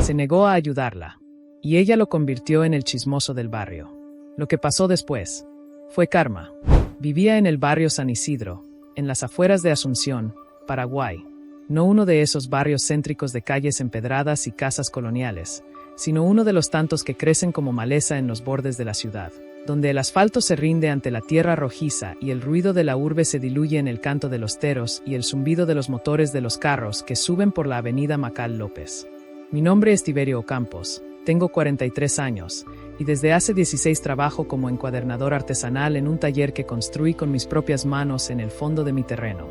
Se negó a ayudarla, y ella lo convirtió en el chismoso del barrio. Lo que pasó después fue karma. Vivía en el barrio San Isidro, en las afueras de Asunción, Paraguay. No uno de esos barrios céntricos de calles empedradas y casas coloniales, sino uno de los tantos que crecen como maleza en los bordes de la ciudad, donde el asfalto se rinde ante la tierra rojiza y el ruido de la urbe se diluye en el canto de los teros y el zumbido de los motores de los carros que suben por la avenida Macal López. Mi nombre es Tiberio Ocampos, tengo 43 años, y desde hace 16 trabajo como encuadernador artesanal en un taller que construí con mis propias manos en el fondo de mi terreno.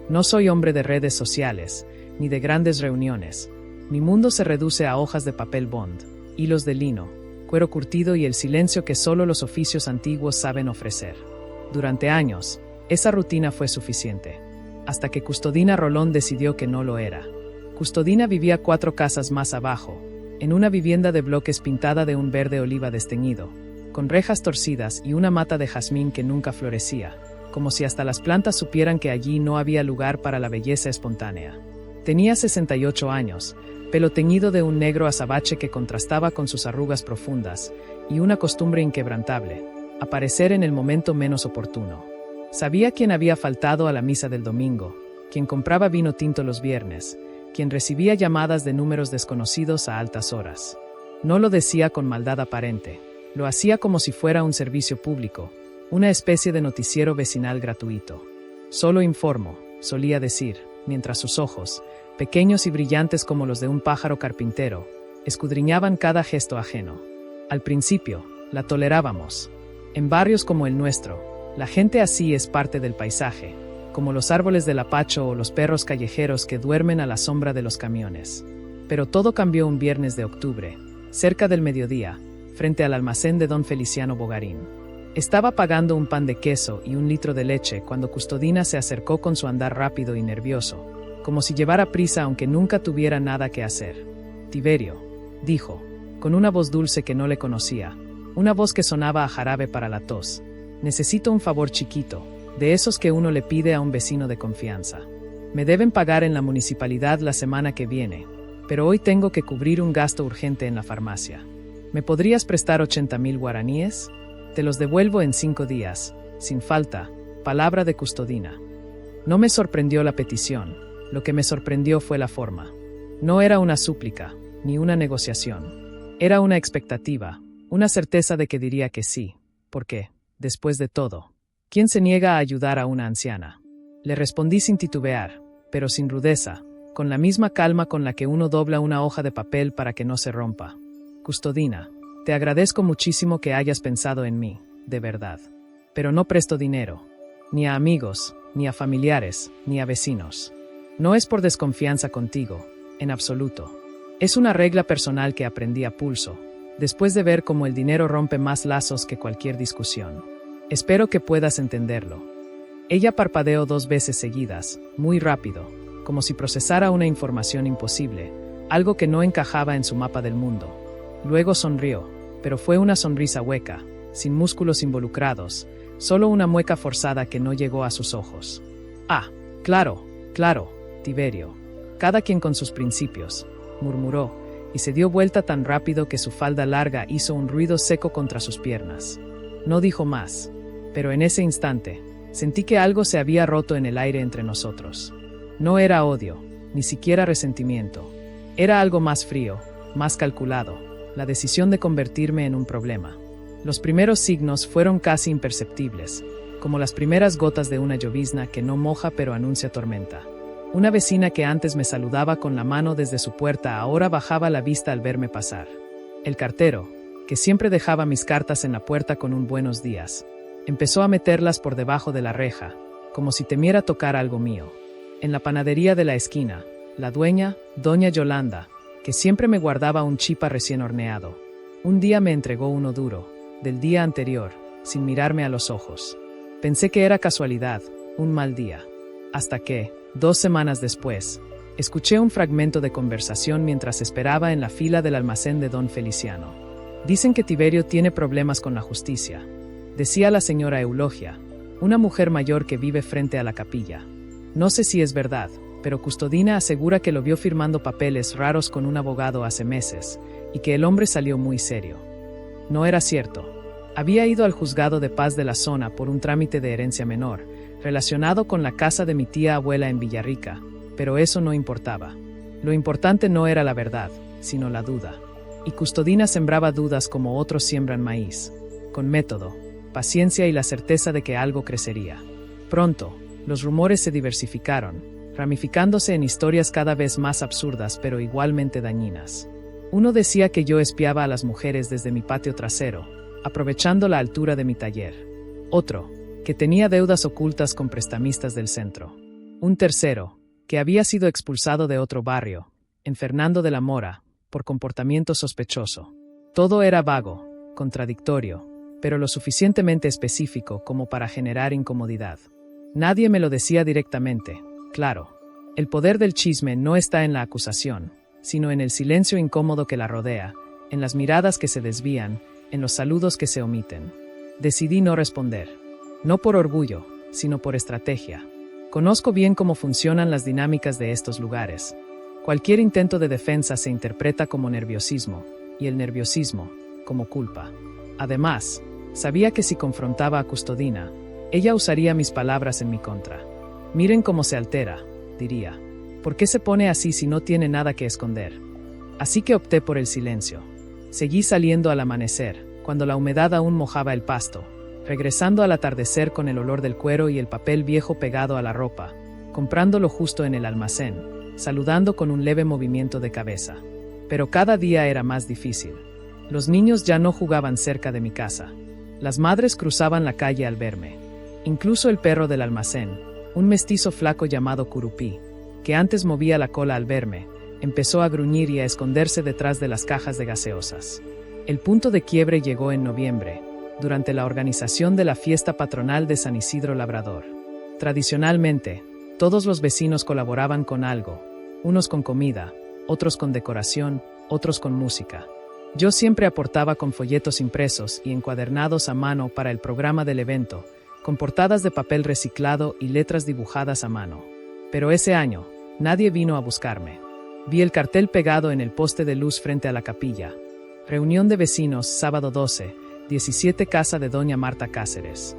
No soy hombre de redes sociales, ni de grandes reuniones. Mi mundo se reduce a hojas de papel bond, hilos de lino, cuero curtido y el silencio que solo los oficios antiguos saben ofrecer. Durante años, esa rutina fue suficiente, hasta que Custodina Rolón decidió que no lo era. Custodina vivía 4 casas más abajo, en una vivienda de bloques pintada de un verde oliva desteñido, con rejas torcidas y una mata de jazmín que nunca florecía, como si hasta las plantas supieran que allí no había lugar para la belleza espontánea. Tenía 68 años, pelo teñido de un negro azabache que contrastaba con sus arrugas profundas, y una costumbre inquebrantable: aparecer en el momento menos oportuno. Sabía quién había faltado a la misa del domingo, quien compraba vino tinto los viernes, quien recibía llamadas de números desconocidos a altas horas. No lo decía con maldad aparente, lo hacía como si fuera un servicio público, una especie de noticiero vecinal gratuito. Solo informo, solía decir, mientras sus ojos, pequeños y brillantes como los de un pájaro carpintero, escudriñaban cada gesto ajeno. Al principio, la tolerábamos. En barrios como el nuestro, la gente así es parte del paisaje, como los árboles del apacho o los perros callejeros que duermen a la sombra de los camiones. Pero todo cambió un viernes de octubre, cerca del mediodía, frente al almacén de don Feliciano Bogarín. Estaba pagando un pan de queso y un litro de leche cuando Custodina se acercó con su andar rápido y nervioso, como si llevara prisa aunque nunca tuviera nada que hacer. «Tiberio», dijo, con una voz dulce que no le conocía, una voz que sonaba a jarabe para la tos. «Necesito un favor chiquito, de esos que uno le pide a un vecino de confianza. Me deben pagar en la municipalidad la semana que viene, pero hoy tengo que cubrir un gasto urgente en la farmacia. ¿Me podrías prestar 80,000 guaraníes? Te los devuelvo en 5 días, sin falta, palabra de Custodina». No me sorprendió la petición, lo que me sorprendió fue la forma. No era una súplica, ni una negociación. Era una expectativa, una certeza de que diría que sí, porque, después de todo, ¿quién se niega a ayudar a una anciana? Le respondí sin titubear, pero sin rudeza, con la misma calma con la que uno dobla una hoja de papel para que no se rompa. «Custodina, te agradezco muchísimo que hayas pensado en mí, de verdad. Pero no presto dinero, ni a amigos, ni a familiares, ni a vecinos. No es por desconfianza contigo, en absoluto. Es una regla personal que aprendí a pulso, después de ver cómo el dinero rompe más lazos que cualquier discusión. Espero que puedas entenderlo». Ella parpadeó 2 veces seguidas, muy rápido, como si procesara una información imposible, algo que no encajaba en su mapa del mundo. Luego sonrió, pero fue una sonrisa hueca, sin músculos involucrados, solo una mueca forzada que no llegó a sus ojos. «Ah, claro, Tiberio. Cada quien con sus principios», murmuró, y se dio vuelta tan rápido que su falda larga hizo un ruido seco contra sus piernas. No dijo más, pero en ese instante, sentí que algo se había roto en el aire entre nosotros. No era odio, ni siquiera resentimiento. Era algo más frío, más calculado, la decisión de convertirme en un problema. Los primeros signos fueron casi imperceptibles, como las primeras gotas de una llovizna que no moja pero anuncia tormenta. Una vecina que antes me saludaba con la mano desde su puerta ahora bajaba la vista al verme pasar. El cartero, que siempre dejaba mis cartas en la puerta con un buenos días, empezó a meterlas por debajo de la reja, como si temiera tocar algo mío. En la panadería de la esquina, la dueña, doña Yolanda, que siempre me guardaba un chipa recién horneado, un día me entregó uno duro, del día anterior, sin mirarme a los ojos. Pensé que era casualidad, un mal día. Hasta que, 2 semanas después, escuché un fragmento de conversación mientras esperaba en la fila del almacén de don Feliciano. «Dicen que Tiberio tiene problemas con la justicia», decía la señora Eulogia, una mujer mayor que vive frente a la capilla. «No sé si es verdad, pero Custodina asegura que lo vio firmando papeles raros con un abogado hace meses, y que el hombre salió muy serio. No era cierto. Había ido al juzgado de paz de la zona por un trámite de herencia menor, relacionado con la casa de mi tía abuela en Villarrica, pero eso no importaba. Lo importante no era la verdad, sino la duda. Y Custodina sembraba dudas como otros siembran maíz, con método, paciencia y la certeza de que algo crecería. Pronto, los rumores se diversificaron, ramificándose en historias cada vez más absurdas pero igualmente dañinas. Uno decía que yo espiaba a las mujeres desde mi patio trasero, aprovechando la altura de mi taller. Otro, que tenía deudas ocultas con prestamistas del centro. Un tercero, que había sido expulsado de otro barrio, en Fernando de la Mora, por comportamiento sospechoso. Todo era vago, contradictorio, pero lo suficientemente específico como para generar incomodidad. Nadie me lo decía directamente, claro. El poder del chisme no está en la acusación, sino en el silencio incómodo que la rodea, en las miradas que se desvían, en los saludos que se omiten. Decidí no responder. No por orgullo, sino por estrategia. Conozco bien cómo funcionan las dinámicas de estos lugares. Cualquier intento de defensa se interpreta como nerviosismo, y el nerviosismo, como culpa. Además, sabía que si confrontaba a Custodina, ella usaría mis palabras en mi contra. Miren cómo se altera, diría. ¿Por qué se pone así si no tiene nada que esconder? Así que opté por el silencio. Seguí saliendo al amanecer, cuando la humedad aún mojaba el pasto, regresando al atardecer con el olor del cuero y el papel viejo pegado a la ropa, comprando lo justo en el almacén, saludando con un leve movimiento de cabeza. Pero cada día era más difícil. Los niños ya no jugaban cerca de mi casa. Las madres cruzaban la calle al verme. Incluso el perro del almacén, un mestizo flaco llamado Curupí, que antes movía la cola al verme, empezó a gruñir y a esconderse detrás de las cajas de gaseosas. El punto de quiebre llegó en noviembre, durante la organización de la fiesta patronal de San Isidro Labrador. Tradicionalmente, todos los vecinos colaboraban con algo, unos con comida, otros con decoración, otros con música. Yo siempre aportaba con folletos impresos y encuadernados a mano para el programa del evento, con portadas de papel reciclado y letras dibujadas a mano. Pero ese año, nadie vino a buscarme. Vi el cartel pegado en el poste de luz frente a la capilla. Reunión de vecinos, sábado 12, 17 casa de doña Marta Cáceres.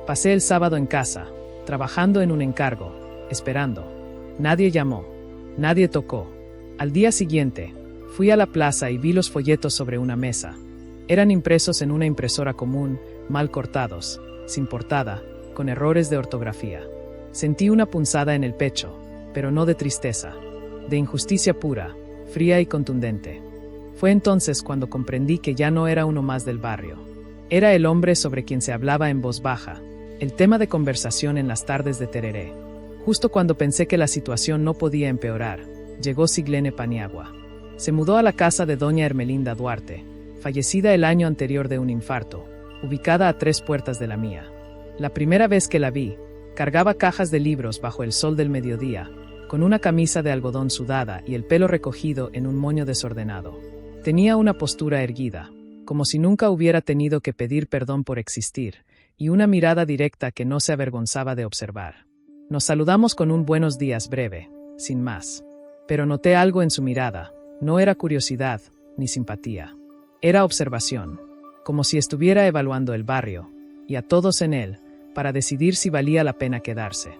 Pasé el sábado en casa, trabajando en un encargo, esperando. Nadie llamó. Nadie tocó. Al día siguiente, fui a la plaza y vi los folletos sobre una mesa. Eran impresos en una impresora común, mal cortados, sin portada, con errores de ortografía. Sentí una punzada en el pecho, pero no de tristeza, de injusticia pura, fría y contundente. Fue entonces cuando comprendí que ya no era uno más del barrio. Era el hombre sobre quien se hablaba en voz baja, el tema de conversación en las tardes de tereré. Justo cuando pensé que la situación no podía empeorar, llegó Siglene Paniagua. Se mudó a la casa de doña Hermelinda Duarte, fallecida el año anterior de un infarto, ubicada a 3 puertas de la mía. La primera vez que la vi, cargaba cajas de libros bajo el sol del mediodía, con una camisa de algodón sudada y el pelo recogido en un moño desordenado. Tenía una postura erguida, como si nunca hubiera tenido que pedir perdón por existir, y una mirada directa que no se avergonzaba de observar. Nos saludamos con un buenos días breve, sin más. Pero noté algo en su mirada. No era curiosidad, ni simpatía. Era observación, como si estuviera evaluando el barrio, y a todos en él, para decidir si valía la pena quedarse.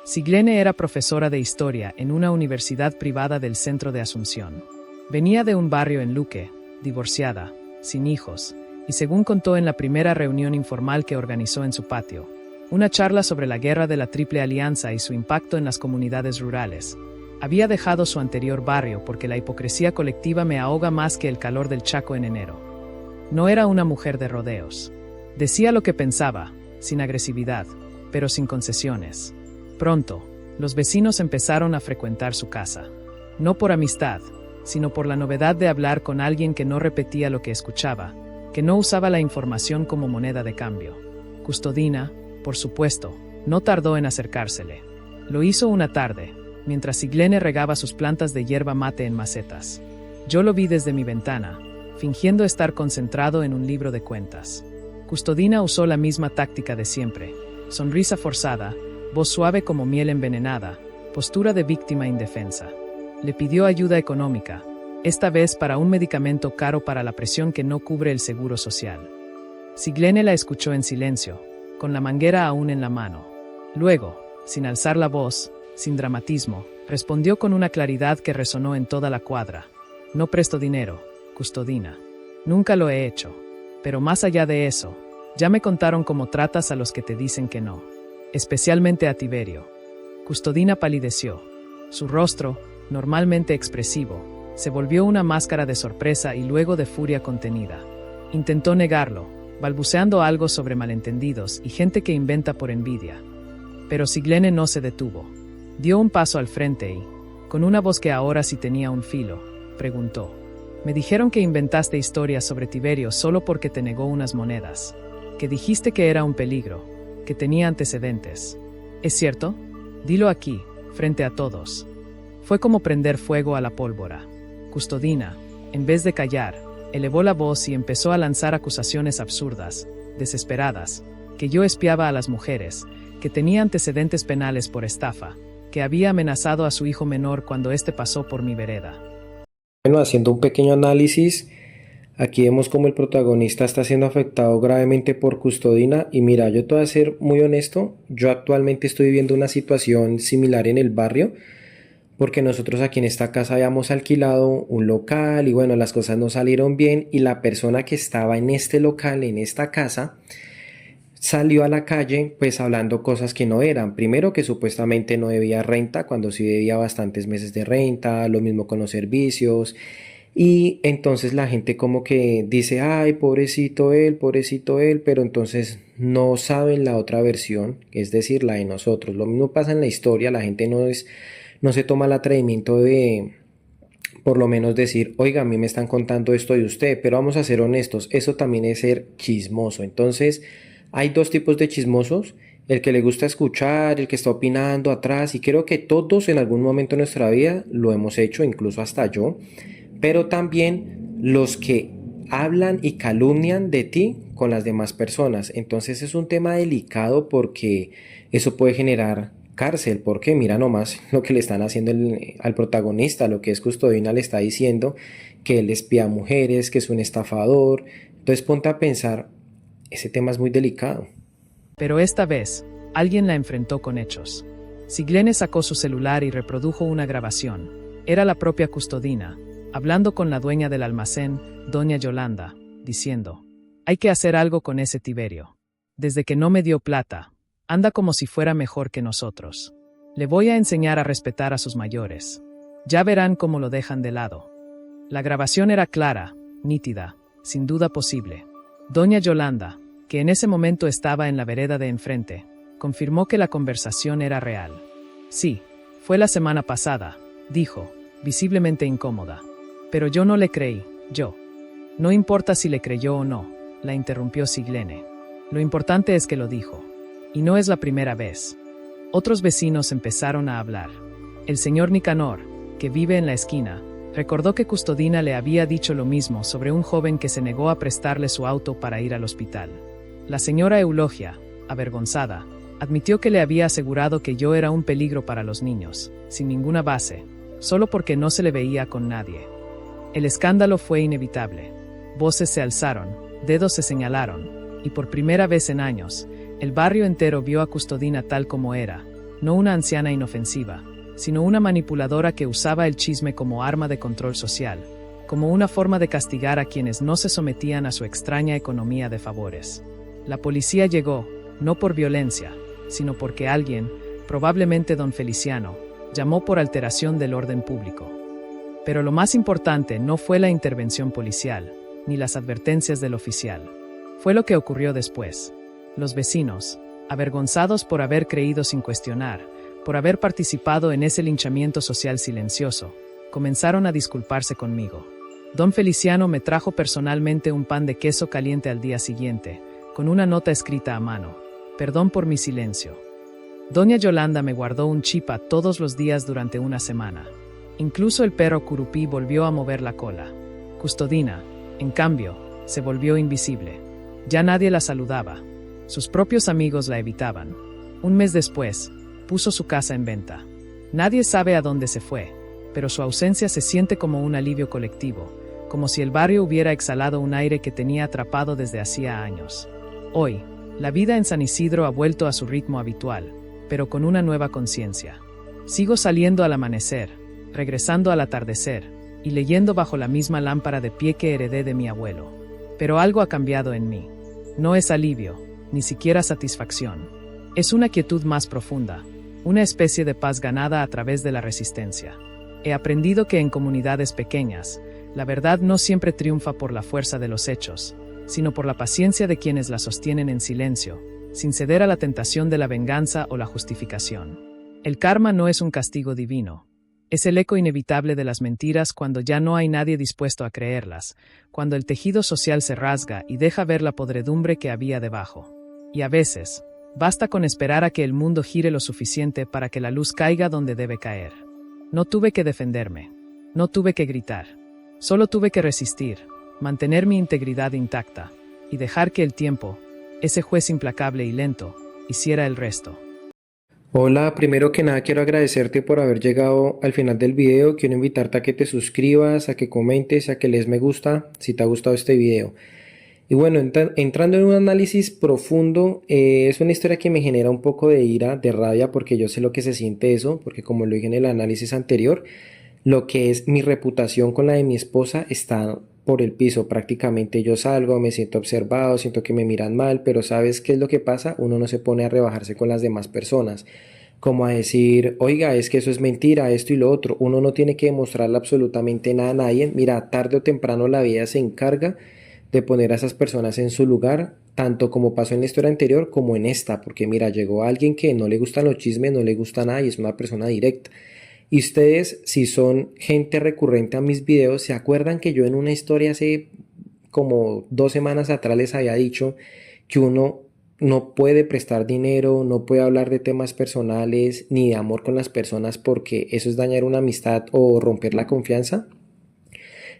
Siglene era profesora de historia en una universidad privada del centro de Asunción. Venía de un barrio en Luque, divorciada, sin hijos, y según contó en la primera reunión informal que organizó en su patio, una charla sobre la guerra de la Triple Alianza y su impacto en las comunidades rurales. Había dejado su anterior barrio porque la hipocresía colectiva me ahoga más que el calor del Chaco en enero. No era una mujer de rodeos. Decía lo que pensaba, sin agresividad, pero sin concesiones. Pronto, los vecinos empezaron a frecuentar su casa. No por amistad, sino por la novedad de hablar con alguien que no repetía lo que escuchaba, que no usaba la información como moneda de cambio. Custodina, por supuesto, no tardó en acercársele. Lo hizo una tarde, mientras Siglene regaba sus plantas de hierba mate en macetas. Yo lo vi desde mi ventana, fingiendo estar concentrado en un libro de cuentas. Custodina usó la misma táctica de siempre, sonrisa forzada, voz suave como miel envenenada, postura de víctima indefensa. Le pidió ayuda económica, esta vez para un medicamento caro para la presión que no cubre el seguro social. Siglene la escuchó en silencio, con la manguera aún en la mano. Luego, sin alzar la voz, sin dramatismo, respondió con una claridad que resonó en toda la cuadra. No presto dinero, Custodina. Nunca lo he hecho. Pero más allá de eso, ya me contaron cómo tratas a los que te dicen que no. Especialmente a Tiberio. Custodina palideció. Su rostro, normalmente expresivo, se volvió una máscara de sorpresa y luego de furia contenida. Intentó negarlo, balbuceando algo sobre malentendidos y gente que inventa por envidia. Pero Siglene no se detuvo. Dio un paso al frente y, con una voz que ahora sí tenía un filo, preguntó: «Me dijeron que inventaste historias sobre Tiberio solo porque te negó unas monedas, que dijiste que era un peligro, que tenía antecedentes. ¿Es cierto? Dilo aquí, frente a todos». Fue como prender fuego a la pólvora. Custodina, en vez de callar, elevó la voz y empezó a lanzar acusaciones absurdas, desesperadas, que yo espiaba a las mujeres, que tenía antecedentes penales por estafa, que había amenazado a su hijo menor cuando éste pasó por mi vereda. Bueno, haciendo un pequeño análisis, aquí vemos cómo el protagonista está siendo afectado gravemente por Custodina. Y mira, yo te voy a ser muy honesto, yo actualmente estoy viviendo una situación similar en el barrio, porque nosotros aquí en esta casa habíamos alquilado un local y bueno, las cosas no salieron bien y la persona que estaba en este local, en esta casa, salió a la calle pues hablando cosas que no eran. Primero, que supuestamente no debía renta cuando sí debía bastantes meses de renta, lo mismo con los servicios. Y entonces la gente como que dice: ay, pobrecito él, pero entonces no saben la otra versión, es decir, la de nosotros. Lo mismo pasa en la historia, la gente no se toma el atrevimiento de por lo menos decir: oiga, a mí me están contando esto de usted. Pero vamos a ser honestos, eso también es ser chismoso. Entonces hay dos tipos de chismosos: el que le gusta escuchar, el que está opinando atrás, y creo que todos en algún momento de nuestra vida lo hemos hecho, incluso hasta yo. Pero también los que hablan y calumnian de ti con las demás personas. Entonces es un tema delicado porque eso puede generar cárcel, porque mira nomás lo que le están haciendo al protagonista, lo que es Custodina le está diciendo que él espía a mujeres, que es un estafador. Entonces ponte a pensar, ese tema es muy delicado. Pero esta vez, alguien la enfrentó con hechos. Siglene sacó su celular y reprodujo una grabación. Era la propia Custodina, hablando con la dueña del almacén, doña Yolanda, diciendo: «Hay que hacer algo con ese Tiberio. Desde que no me dio plata, anda como si fuera mejor que nosotros. Le voy a enseñar a respetar a sus mayores. Ya verán cómo lo dejan de lado». La grabación era clara, nítida, sin duda posible. Doña Yolanda, que en ese momento estaba en la vereda de enfrente, confirmó que la conversación era real. «Sí, fue la semana pasada», dijo, visiblemente incómoda. «Pero yo no le creí, yo». «No importa si le creyó o no», la interrumpió Siglene. «Lo importante es que lo dijo. Y no es la primera vez». Otros vecinos empezaron a hablar. El señor Nicanor, que vive en la esquina, recordó que Custodina le había dicho lo mismo sobre un joven que se negó a prestarle su auto para ir al hospital. La señora Eulogia, avergonzada, admitió que le había asegurado que yo era un peligro para los niños, sin ninguna base, solo porque no se le veía con nadie. El escándalo fue inevitable. Voces se alzaron, dedos se señalaron, y por primera vez en años, el barrio entero vio a Custodina tal como era, no una anciana inofensiva, sino una manipuladora que usaba el chisme como arma de control social, como una forma de castigar a quienes no se sometían a su extraña economía de favores. La policía llegó, no por violencia, sino porque alguien, probablemente don Feliciano, llamó por alteración del orden público. Pero lo más importante no fue la intervención policial, ni las advertencias del oficial. Fue lo que ocurrió después. Los vecinos, avergonzados por haber creído sin cuestionar, por haber participado en ese linchamiento social silencioso, comenzaron a disculparse conmigo. Don Feliciano me trajo personalmente un pan de queso caliente al día siguiente, con una nota escrita a mano: «Perdón por mi silencio». Doña Yolanda me guardó un chipa todos los días durante una semana. Incluso el perro Curupí volvió a mover la cola. Custodina, en cambio, se volvió invisible. Ya nadie la saludaba. Sus propios amigos la evitaban. Un mes después, puso su casa en venta. Nadie sabe a dónde se fue, pero su ausencia se siente como un alivio colectivo, como si el barrio hubiera exhalado un aire que tenía atrapado desde hacía años. Hoy, la vida en San Isidro ha vuelto a su ritmo habitual, pero con una nueva conciencia. Sigo saliendo al amanecer, regresando al atardecer, y leyendo bajo la misma lámpara de pie que heredé de mi abuelo. Pero algo ha cambiado en mí. No es alivio, ni siquiera satisfacción. Es una quietud más profunda, una especie de paz ganada a través de la resistencia. He aprendido que en comunidades pequeñas, la verdad no siempre triunfa por la fuerza de los hechos, sino por la paciencia de quienes la sostienen en silencio, sin ceder a la tentación de la venganza o la justificación. El karma no es un castigo divino. Es el eco inevitable de las mentiras cuando ya no hay nadie dispuesto a creerlas, cuando el tejido social se rasga y deja ver la podredumbre que había debajo. Y a veces, basta con esperar a que el mundo gire lo suficiente para que la luz caiga donde debe caer. No tuve que defenderme. No tuve que gritar. Solo tuve que resistir, mantener mi integridad intacta, y dejar que el tiempo, ese juez implacable y lento, hiciera el resto. Hola, primero que nada quiero agradecerte por haber llegado al final del video. Quiero invitarte a que te suscribas, a que comentes, a que les me gusta si te ha gustado este video. Y bueno, entrando en un análisis profundo, es una historia que me genera un poco de ira, de rabia, porque yo sé lo que se siente eso, porque como lo dije en el análisis anterior, lo que es mi reputación con la de mi esposa está por el piso prácticamente. Yo salgo, me siento observado, siento que me miran mal, pero ¿sabes qué es lo que pasa? Uno no se pone a rebajarse con las demás personas, como a decir, oiga, es que eso es mentira, esto y lo otro. Uno no tiene que demostrarle absolutamente nada a nadie. Mira, tarde o temprano la vida se encarga de poner a esas personas en su lugar, tanto como pasó en la historia anterior como en esta, porque mira, llegó alguien que no le gustan los chismes, no le gusta nada y es una persona directa. Y ustedes, si son gente recurrente a mis videos, se acuerdan que yo en una historia hace como 2 semanas atrás les había dicho que uno no puede prestar dinero, no puede hablar de temas personales ni de amor con las personas porque eso es dañar una amistad o romper la confianza.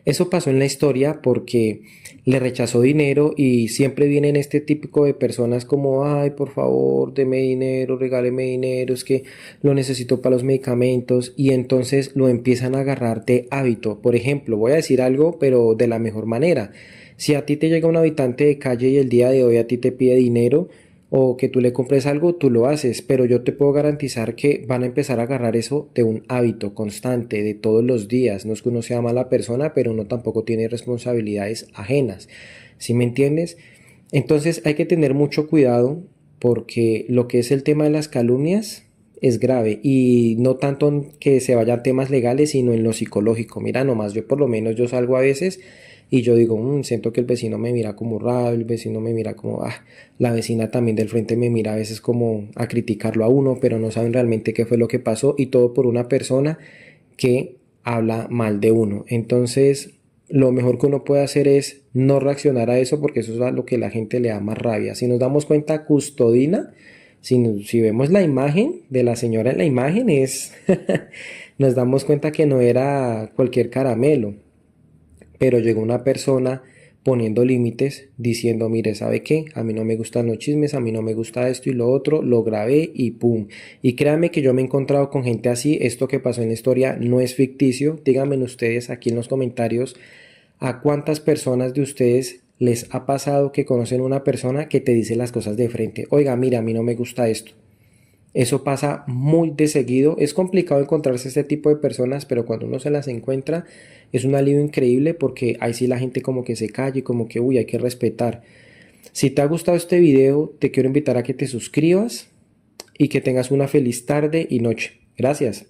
Eso pasó en la historia porque le rechazó dinero y siempre vienen este típico de personas como, ay, por favor, deme dinero, regáleme dinero, es que lo necesito para los medicamentos y entonces lo empiezan a agarrar de hábito. Por ejemplo, voy a decir algo, pero de la mejor manera. Si a ti te llega un habitante de calle y el día de hoy a ti te pide dinero, o que tú le compres algo, tú lo haces, pero yo te puedo garantizar que van a empezar a agarrar eso de un hábito constante, de todos los días. No es que uno sea mala persona, pero uno tampoco tiene responsabilidades ajenas. ¿Sí me entiendes? Entonces hay que tener mucho cuidado porque lo que es el tema de las calumnias es grave y no tanto en que se vayan temas legales, sino en lo psicológico. Mira, nomás yo por lo menos yo salgo a veces y yo digo, siento que el vecino me mira como raro, el vecino me mira como, la vecina también del frente me mira a veces como a criticarlo a uno, pero no saben realmente qué fue lo que pasó y todo por una persona que habla mal de uno. Entonces, lo mejor que uno puede hacer es no reaccionar a eso porque eso es a lo que la gente le da más rabia. Si nos damos cuenta, Custodina, si vemos la imagen de la señora en la imagen, nos damos cuenta que no era cualquier caramelo. Pero llegó una persona poniendo límites, diciendo, mire, ¿sabe qué? A mí no me gustan los chismes, a mí no me gusta esto y lo otro, lo grabé y pum. Y créanme que yo me he encontrado con gente así, esto que pasó en la historia no es ficticio. Díganme ustedes aquí en los comentarios a cuántas personas de ustedes les ha pasado que conocen una persona que te dice las cosas de frente. Oiga, mira, a mí no me gusta esto. Eso pasa muy de seguido. Es complicado encontrarse este tipo de personas, pero cuando uno se las encuentra es un alivio increíble porque ahí sí la gente como que se calla y como que hay que respetar. Si te ha gustado este video, te quiero invitar a que te suscribas y que tengas una feliz tarde y noche. Gracias.